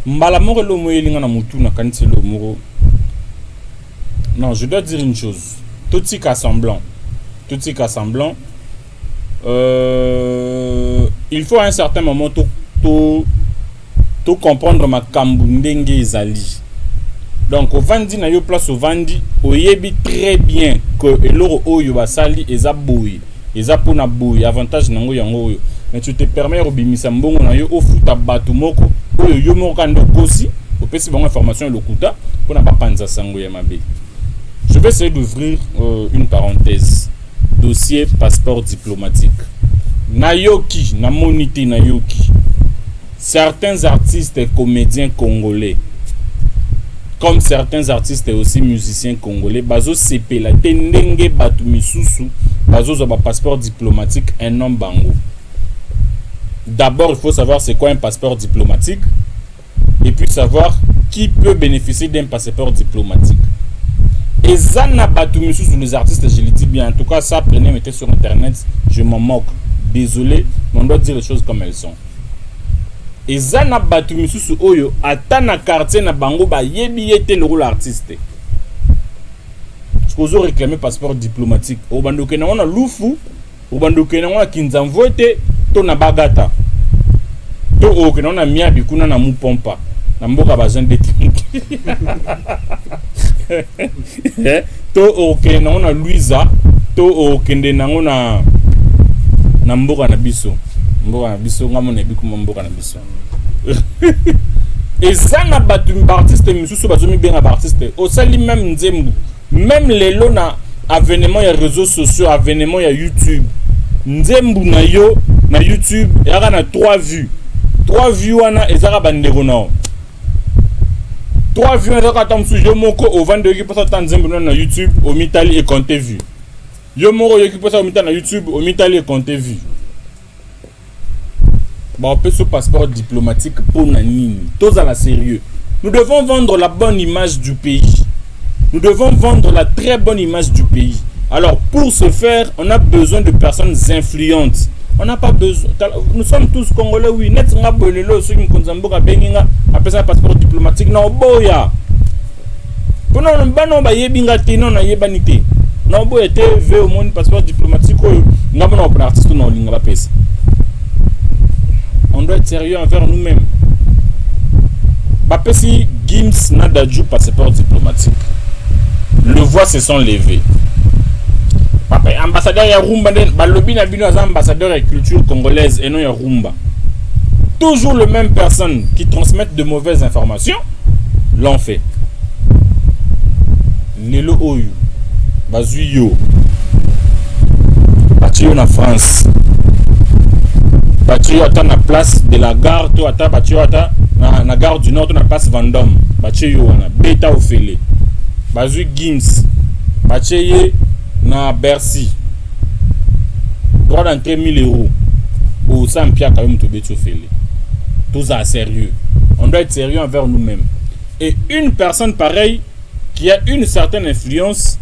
Mbala moko lo moyelinga na mutu na kanisi lo moko. Non, je dois dire une chose. Tout ce qui est semblant. Tout ce qui est semblant. Il faut à un certain moment tout comprendre ma kambundenge ezali. Donc au vandi na yo place au vandi, oyebi très bien que eloro oyo basali eza boy. Eza pona boy, avantage nango yango oyo. Mais tu te permets robimisa mbongo na yo ofuta batu moko oyo yo moko kando kosi, opesi bango information lokuta pona ba panza sango ya mabe. Je vais essayer d'ouvrir une parenthèse. Dossier passeport diplomatique. Nayoki, na monité Nayoki. Certains artistes et comédiens congolais, comme certains artistes et aussi musiciens congolais, bazo CP la tendenge batu misusu, bazo zoba passeport diplomatique un nom bango. D'abord, il faut savoir c'est quoi un passeport diplomatique et puis savoir qui peut bénéficier d'un passeport diplomatique. Et ça n'a pas tout mis sur les artistes, je le dis bien. En tout cas, ça, prenez, mettez sur internet. Je m'en moque. Désolé, mais on doit dire les choses comme elles sont. Et ça n'a pas tout mis sur Oyo. Atana quartier na bango ba yebi yete le rôle artiste. Ce qu'on a réclamé passeport diplomatique. Au bandoke na on a Lufu, au bandoke na on a Kinzamvote, to na Bagata. To o que on a Mia Bikuna na Mupompa. Na mboka ba jeune de to ok na ona Luisa to okende na ona na mboka na biso ngamo na biku mboka na biso ezana batu artiste misusu bazomi benga ba artiste osali même nzembu même lelo na avènement ya réseaux sociaux avènement ya YouTube nzembu na yo na YouTube yaka na 3 vues wana ezaka bandeko na 3 vues ezaka tamsu yo moko au 22 qui passe tant nzembu na YouTube au mitali et compter vues yo moko yo qui passe au mitali na YouTube au mitali et compter vues. Bah, on peut ce passeport diplomatique pour Nanini. Tous à la sérieux. Nous devons vendre la bonne image du pays. Nous devons vendre la très bonne image du pays. Alors, pour ce faire, on a besoin de personnes influentes. On n'a pas besoin. Nous sommes tous Congolais, oui. Net nga bolelo ceux qui konzambo ka benginga appelle ça passeport diplomatique. Non, boya. Pour non bano ba yebinga te non na yebanité. Non boya te veut au monde passeport diplomatique ko ngabo na pour artiste non linga ba pesa. On doit être sérieux envers nous-mêmes. Bapesi Gims Nadadjou passeport diplomatique. Le voix se sont levés. Papa ambassadeur ya Rumba balobi na bino az ambassadeur de culture congolaise et non ya Rumba. Toujours les mêmes personnes qui transmettent de mauvaises informations l'ont fait. Lelo oyo bazuyo batio na France. Batio ata na place de la gare to ata batio ata na gare du Nord to na place Vendôme batio wana beta ofele bazui Gims batio na Bercy droit d'entrée 1000 euros au Sampia quand même to betio ofele. Tout ça sérieux, on doit être sérieux envers nous-mêmes. Et une personne pareille qui a une certaine influence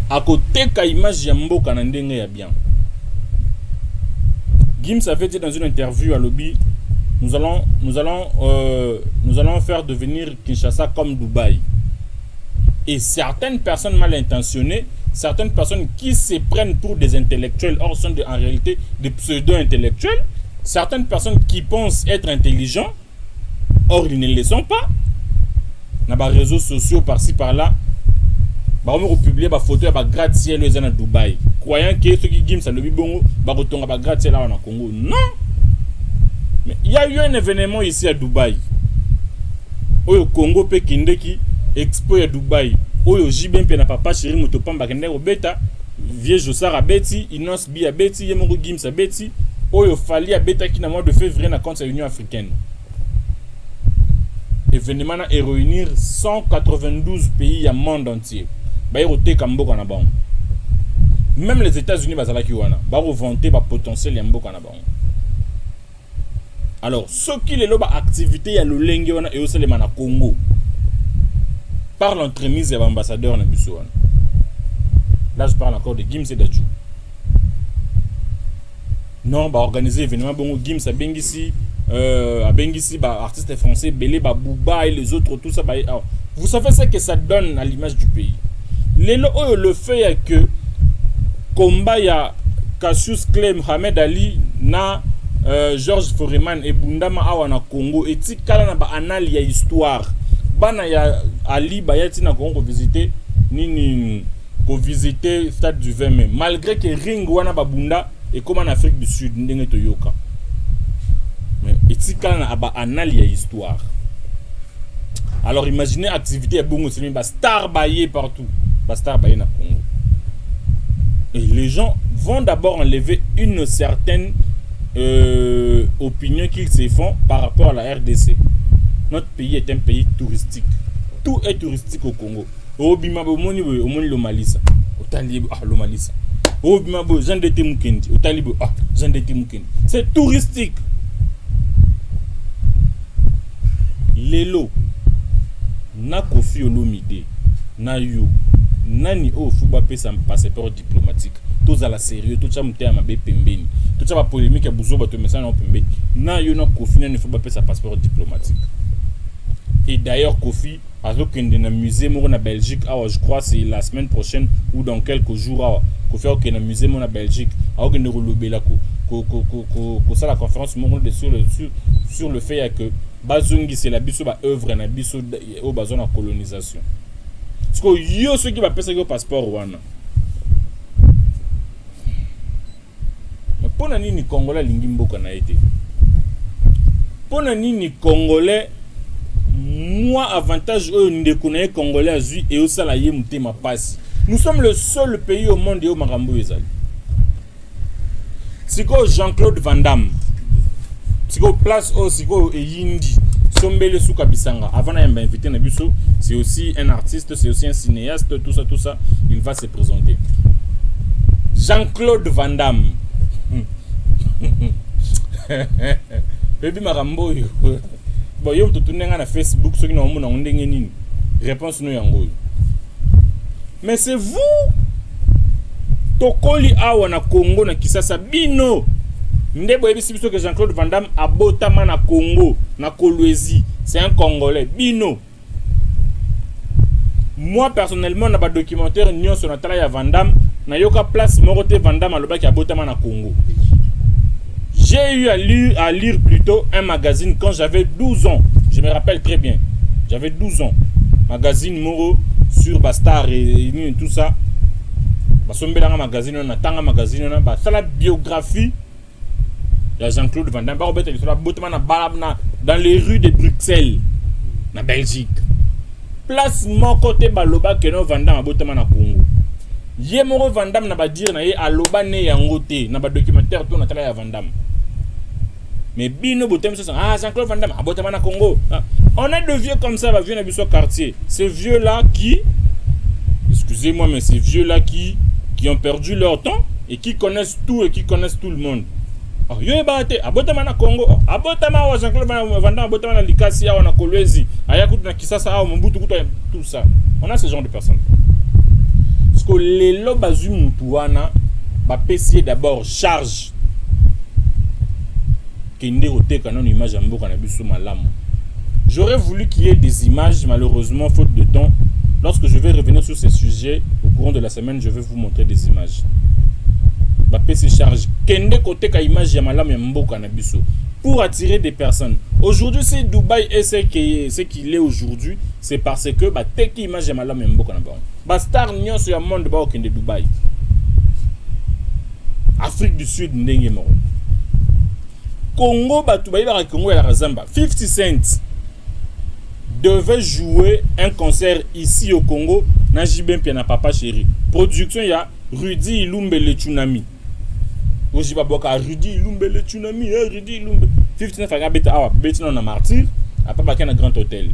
à côté ka image ya mboka na ndenge ya bien. Gims avait dit dans une interview à Lobby, nous allons faire devenir Kinshasa comme Dubaï. Et certaines personnes mal intentionnées, certaines personnes qui se prennent pour des intellectuels, or sont en réalité des pseudo-intellectuels, certaines personnes qui pensent être intelligents, or ils ne le sont pas. Dans les réseaux sociaux par-ci par-là, on publie des photos de gratte-ciel à Dubaï. Croyant que ceux qui Gims à le Bibongo, va gratte-ciel là en Congo. Non! Mais il y a eu un événement ici à Dubaï. Au Congo, Pékin, qui expo à Dubaï. Au Jibin, n'a pas chéri, Motopamba, Kende, Beta, Vieux Jossar à Betty, Inos Bi à Betty, Yemongo Gims à Betty. Au Fali à Beta qui n'a mois de février n'a compte à l'Union africaine. Événement à réunir 192 pays à monde entier. Même les États-Unis vont vanter le potentiel de Mboka. Alors, ceux qui les activité à l'Olenge et aussi les Congo par l'entremise de l'ambassadeur. Là, je parle encore de Gims et Dadjou. Non, organiser événement bon Gims à Bengisi Abengisi, artistes français, Belé, Booba et les autres, tout ça. Alors, vous savez ce que ça donne à l'image du pays. Le fait est que combat ya Cassius Clay, Mohamed Ali, na Georges Foreman et Bundama awa na Congo, et tikala na ba anal ya histoire. Bana ya Ali bayati na Congo visiter nini ko visiter stade du 20 mai. Malgré que ring wana babunda et comme en Afrique du Sud ndenge toyoka. Mais etikala na ba anal ya histoire. Alors imaginez activité ya bongo c'est ba star baye partout. Ba star baye na Congo. Et les gens vont d'abord enlever une certaine opinion qu'ils se font par rapport à la RDC. Notre pays est un pays touristique. Tout est touristique au Congo. Obimabo moni lo malisa. Otalibo lo malisa. Obimabo jandete mukendi. Otalibo jandete mukendi. C'est touristique. Lelo na Kofi Olomide na yo nani fuba pesa passeport diplomatique. Tous à la sérieux, tout ça muté ma be pembeni. Tout ça va polémique ya buzo bato message na pembeni. Na yo na Kofi na fuba pesa passeport diplomatique. Et d'ailleurs Kofi avec un musée mon en Belgique, je crois c'est la semaine prochaine ou dans quelques jours Kofi au un musée mon en Belgique, avec une relobela ça la conférence mon sur le fait que bazungi c'est la biso ba œuvre na biso au bazon en colonisation. Parce que yo ceux qui va passer le passeport wana. Mais pour nani Congolais lingi mboka na été. Pour nani Congolais moi avantage ne connaît Congolais azui et au salaye mutema passe. Nous sommes le seul pays au monde où marambo ezali. Siko Jean-Claude Van Damme. Siko place au siko e yindi. Sombele Souka Bisanga. Avant d'être invité na biso, c'est aussi un artiste, c'est aussi un cinéaste, tout ça, il va se présenter. Jean-Claude Van Damme. Baby marambo yo. Bon yo to tunenga na Facebook ceux qui n'ont pas ndenge nini. Réponse no yango. Mais c'est vous tokoli awa na Congo na Kisasa bino. Ndebo ebisi biso que Jean-Claude Van Damme abotama na Congo na Kolwezi, c'est un Congolais bino. Moi personnellement na ba documentaire nyonso na tala ya Van Damme na yoka place morote Van Damme aloba ki abotama na Congo. J'ai eu à lire plutôt un magazine quand j'avais 12 ans. Je me rappelle très bien. J'avais 12 ans. Magazine Moro sur Bastar et tout ça. Basombelanga magazine na tanga magazine na ba la biographie de Jean-Claude Van Damme. Dans les rues de Bruxelles, na Belgique. Place mon côté baloba que no Van Damme abotama na Congo. Ye Moro Van Damme na ba dire na ye aloba ne yangote na ba documentaire tout na tala ya Van Damme. Mais bino botem Jean-Claude Van Damme abotama na Congo. On a deux vieux comme ça va venir dans ce quartier. Ces vieux là qui excusez-moi mais ces vieux là qui ont perdu leur temps et qui connaissent tout et qui connaissent tout le monde. Yo ebate abotama na Congo, abotama wa Jean-Claude Van Damme abotama na Likasi ya na Kolwezi, ayakutu na Kisasa au Mobutu kutu tout ça. On a ce genre de personnes. Parce que les lobazu mutuana ba pesier d'abord charge kende oteka non image ya mboka na biso malamu. J'aurais voulu qu'il y ait des images, malheureusement faute de temps. Lorsque je vais revenir sur ces sujets au courant de la semaine, je vais vous montrer des images. Ba PC charge kende côté ka image ya malamu ya mboka na biso pour attirer des personnes. Aujourd'hui, si Dubaï est ce qu'il est aujourd'hui, c'est parce que ba teki image ya malamu ya mboka na ba. Ba star nyonso ya monde ba okende Dubaï. Afrique du Sud ndenge moko. Congo ba tubaï ba Congo ya Razamba. 50 Cent devait jouer un concert ici au Congo na Jibem Pia na Papa Chéri. Production ya Rudy Ilumbe le Tsunami. Ojiba boka Rudy Ilumbe le Tsunami, Rudy Ilumbe. 59 aga beta awa beti na Martyr, apa ba na Grand Hôtel.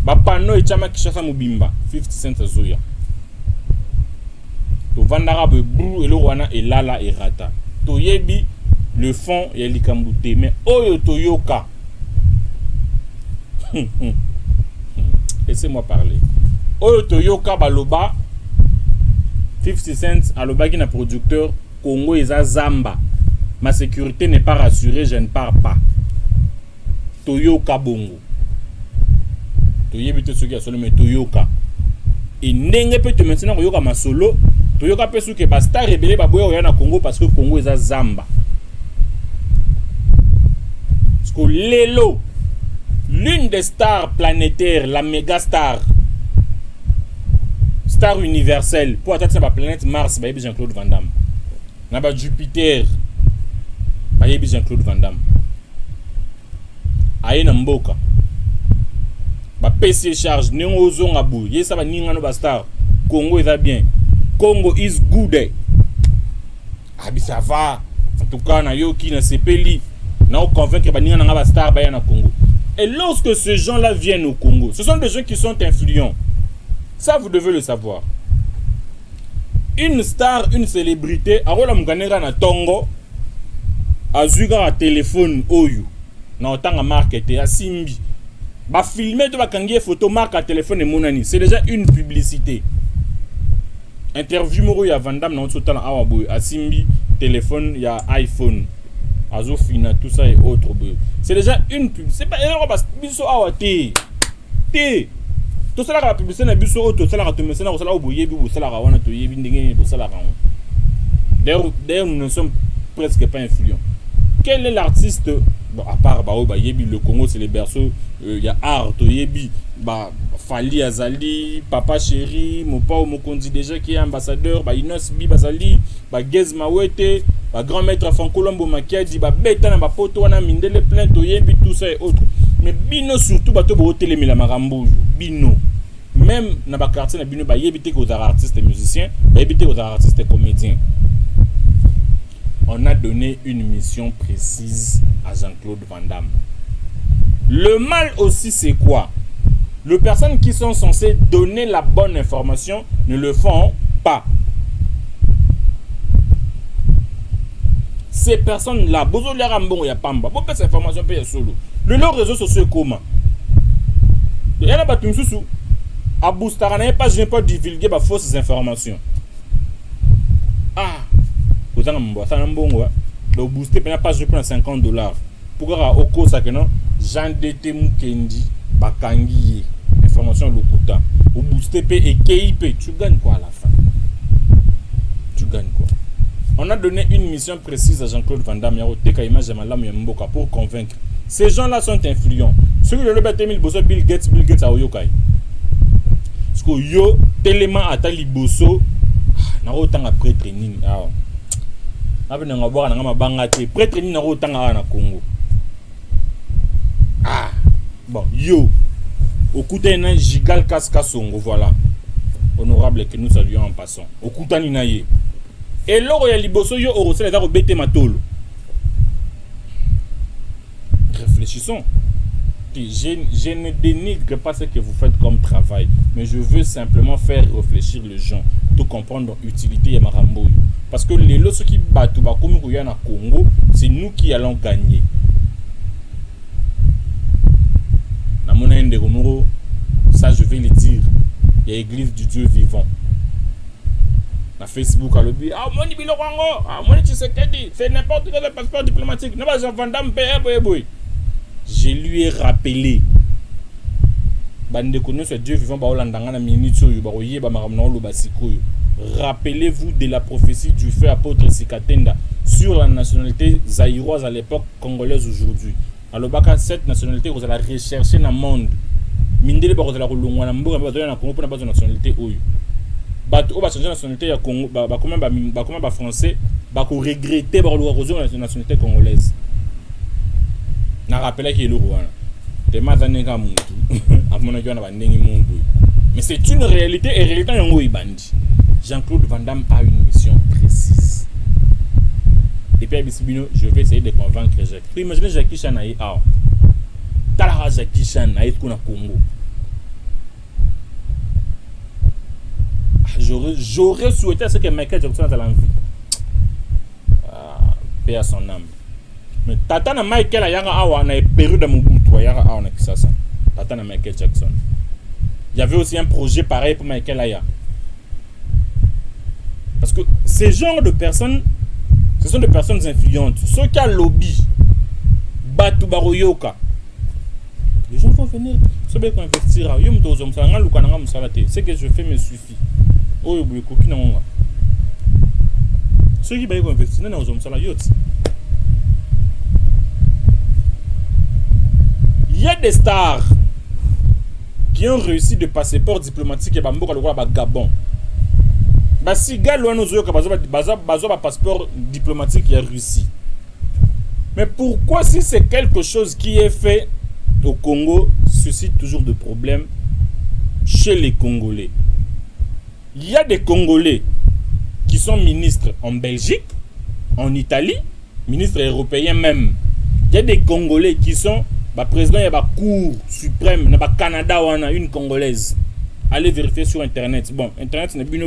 Ba pano e chama Kishasa Mubimba, 50 Cent azoya. To vandara be bru elo wana e lala e rata. To yebi le fond ya likambute mais oyo toyoka. Laissez-moi parler. Oyo toyoka baloba 50 Cent aloba ki na producteur Congo eza Zamba. ma sécurité n'est pas rassurée, je ne pars pas. Toyoka bongo. Toyebite soki ya solo mais toyoka. Et ndenge peut te maintenant koyoka ma solo, toyoka pe souke ba star rebelle ba boya oya na Congo parce que Congo eza zamba. Parce que lelo l'une des stars planétaires, la méga star universelle pour atteindre la planète Mars, ba Jean-Claude Van Damme. Na ba Jupiter, ba Jean-Claude Van Damme. Aye na mboka. Ba PC charge nengo zonga bu. Yesa ba ninga no ba star. Congo est bien. Congo is good. Abi ça va. En tout cas na yo ki na sepeli. Na convaincre ba ninga na ba star ba ya na Congo. Et lorsque ces gens-là viennent au Congo, ce sont des gens qui sont influents. Ça, vous devez le savoir. Une star, une célébrité, arola muganera na tongo, azuga a téléphone oyu, na otanga marketé, a simbi. Ba filmer to ba kangie photo marque à téléphone et monani. C'est déjà une publicité. Interview moro ya Van Damme na ototala awa boy, a simbi téléphone ya iPhone. Azo fina tout ça et autres. C'est déjà une pub. C'est pas biso awa té. Tout ça la publicité na biso tout ça la to mesena ko sala oboyebi bo sala wana to yebi ndenge bo sala ran. D'ailleurs nous ne sommes presque pas influents. Quel est l'artiste bon, à part ba yebi le Congo c'est les berceaux il y a art to yebi ba Fali Azali, Papa Chéri, Mopa Mokondi déjà qui est ambassadeur, ba Inos Bi Bazali, ba Gez Mawete, ba grand maître Fankolombo Makiadi, ba Beta na ba poto wana mindele plein to yebi tout ça et autres. Mais bino surtout ba to bo telemi la marambo bino. Même na ba quartier na bino ba yebite ko aux artistes et musiciens, ba yebite aux artistes et comédiens. On a donné une mission précise à Jean-Claude Van Damme. Le mal aussi c'est quoi? Les personnes qui sont censées donner la bonne information ne le font pas. Ces personnes-là, bozo les rambon ya pamba, bo pesa information pe ya solo. Le leurs réseaux sociaux comment? Il y a ba tumsusu. A boostara na pas je ne pas divulguer ba fausses informations. Ah, vous en mbo ça mbongo. Le booster pe na pas je prends $50. Pourquoi au cause ça que non? Jean Dete Mukendi bakangi information lokuta. Au booster pe et KIP, tu gagnes quoi à la fin? Tu gagnes quoi? On a donné une mission précise à Jean-Claude Van Damme pour convaincre. Ces gens-là sont influents. Ceux qui le battent Bill Gates à Oyokai. Parce que yo tellement atali bosso na otanga prêtre nini ah. Abena ngabwa na mabanga te prêtre nini na otanga na Congo. Ah. Bon, yo okuta na Gigal Kaskasongo voilà. Honorable que nous saluons en passant. Okuta ni na ye. Et l'or ya liboso yo orosela za robete matolo. Réfléchissons. Je ne dénigre pas ce que vous faites comme travail, mais je veux simplement faire réfléchir les gens, tout comprendre l'utilité de Marambo. Parce que les lots qui battent au Congo, c'est nous qui allons gagner. Ça je vais le dire. Il y a l'église du Dieu vivant. Na Facebook à l'objet. Ah, mon Ibilorango, ah, mon Tshisekedi, c'est n'importe quel passeport diplomatique. Ne pas Van Damme boy. Je lui ai rappelé. Bande connu ce Dieu vivant ba olandanga na minute yo ba oye ba maramna lo basiko. Rappelez-vous de la prophétie du feu apôtre Sikatenda sur la nationalité zaïroise à l'époque, congolaise aujourd'hui. Alors baka cette nationalité vous allez rechercher dans le monde. Mindele ba kozala kolongwa na mboka ba na Congo pour na ba nationalité oyo. Bato o ba changer nationalité ya Congo ba comment ba français ba ko regretter ba lo rejoindre la nationalité congolaise. Na rappelé que le roi de mazaneka mutu amona jona ba ndengi mungu. Mais c'est une réalité et réalité yango ibandi. Jean-Claude Van Damme a une mission précise. Et puis Bisibino, je vais essayer de convaincre Jacques. Imaginez Jackie Chan aïe ah. Tala Jackie Chan aïe kuna Congo. J'aurais souhaité ce que Michael Jackson a l'envie. Paix à son âme. Mais tata na Michael ayanga awa na période de Mobutu ayanga awa na Kisasa. Tata na Michael Jackson. Il y avait aussi un projet pareil pour Michael Aya. Parce que ces genres de personnes Ce sont des personnes influentes. Ceux qui ont lobby, Batu Baroyoka, les gens vont venir. Ce que investir, ce que je fais me suffit. Ceux qui vont investir, il y a des stars qui ont réussi de passeport diplomatique et Bamboka le roi Gabon. Si Galo nous a passeport diplomatique et Russie. Mais pourquoi si c'est quelque chose qui est fait au Congo suscite toujours de problèmes chez les Congolais? Il y a des Congolais qui sont ministres en Belgique, en Italie, ministres européens même. Il y a des Congolais qui sont président de la Cour suprême, au Canada, une Congolaise. Allez vérifier sur Internet. Bon, Internet n'est pas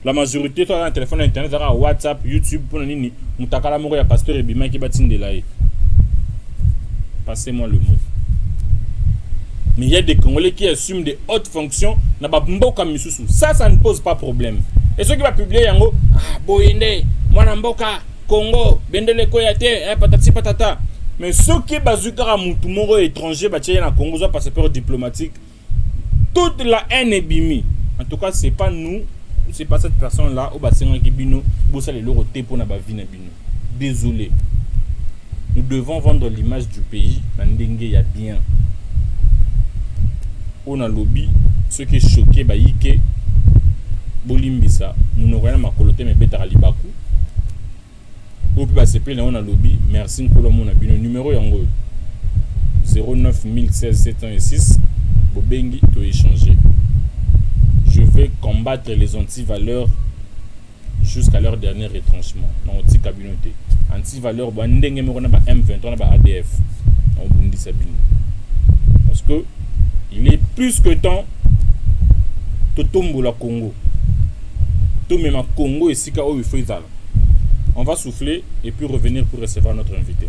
la majorité, toi, un téléphone Internet, WhatsApp, YouTube, pour nous, Moutakala Moro, il y a pasteur Ebima qui bâtit de là. Passez-moi le mot. Mais il y a des Congolais qui assument des hautes fonctions. Ça ne pose pas problème. Et ceux qui vont publier, Boyende, Mwanamboka, Congo, Bendele Koyate, patati patata. Mais ceux qui bazooka Moutoumoro étranger, na Congo, ont passeport diplomatique, toute la haine est bimi. En tout cas, c'est pas nous, c'est pas cette personne-là, au bassin qui bino, bossa les loro pour na bavi na bino. Désolé. Nous devons vendre l'image du pays, Nandenge ya bien. On a lobby, ceux qui sont choqués, Baïke, Bolimbisa, nous n'aurons rien à makolote, mais bêta à Libaku. Ou puis, c'est plein, on a lobby, merci, Nkolomon a bino. Numéro yango 09 016 706, Bobengi, tu échanger. Je vais combattre les anti-valeurs jusqu'à leur dernier retranchement. Non, anti-cabinoté. Anti-valeurs, M23, ADF. Parce que il est plus que temps de tomber la Congo. Tout même Congo et Sika, il faut y aller. On va souffler et puis revenir pour recevoir notre invité.